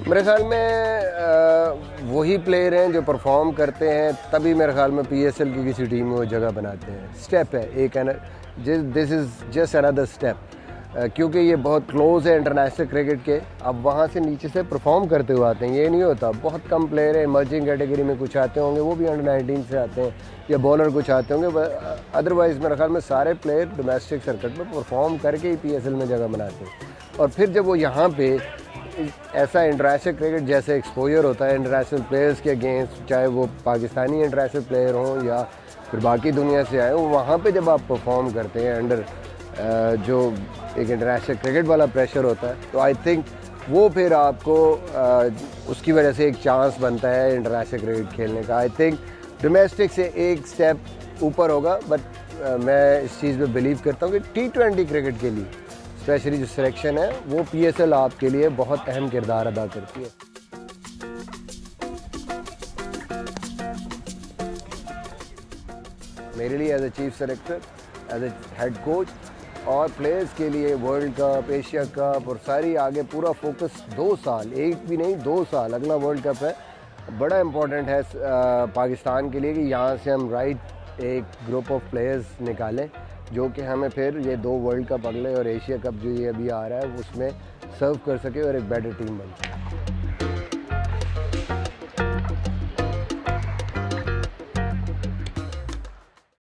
मेरे ख्याल में वही प्लेयर हैं जो परफॉर्म करते हैं, तभी मेरे ख्याल में पीएसएल की किसी टीम में वो जगह बनाते हैं। स्टेप है एक, this is just another step, क्योंकि ये बहुत क्लोज है इंटरनेशनल क्रिकेट के। अब वहाँ से नीचे से परफॉर्म करते हुए आते हैं, ये नहीं होता। बहुत कम प्लेयर हैं इमर्जिंग कैटेगरी में, कुछ आते होंगे वो भी अंडर-19 से आते हैं, या बॉलर कुछ आते होंगे। अदरवाइज़ मेरे ख्याल में सारे प्लेयर डोमेस्टिक सर्किट में परफॉर्म करके ही पीएसएल में जगह बनाते हैं। और फिर जब वो यहाँ पे ऐसा इंटरनेशनल क्रिकेट जैसे एक्सपोजर होता है इंटरनेशनल प्लेयर्स के अगेंस्ट, चाहे वो पाकिस्तानी इंटरनेशनल प्लेयर हों या फिर बाकी दुनिया से आए, वहाँ पे जब आप परफॉर्म करते हैं अंडर जो एक इंटरनेशनल क्रिकेट वाला प्रेशर होता है, तो आई थिंक वो फिर आपको उसकी वजह से एक चांस बनता है इंटरनेशनल क्रिकेट खेलने का। आई थिंक डोमेस्टिक से एक स्टेप ऊपर होगा, बट मैं इस चीज़ में बिलीव करता हूँ कि T20 क्रिकेट के लिए स्पेशली जो सिलेक्शन है वो पीएसएल आपके लिए बहुत अहम किरदार अदा करती है। मेरे लिए as a chief selector, as a head coach और प्लेयर्स के लिए वर्ल्ड कप, एशिया कप और सारी आगे पूरा फोकस 2 साल, एक भी नहीं 2 साल, अगला वर्ल्ड कप है, बड़ा इम्पोर्टेंट है पाकिस्तान के लिए कि यहाँ से हम राइट एक ग्रुप ऑफ प्लेयर्स निकालें जो कि हमें फिर ये 2 वर्ल्ड कप अगले और एशिया कप जो ये अभी आ रहा है उसमें सर्व कर सके और एक बेटर टीम बन सके।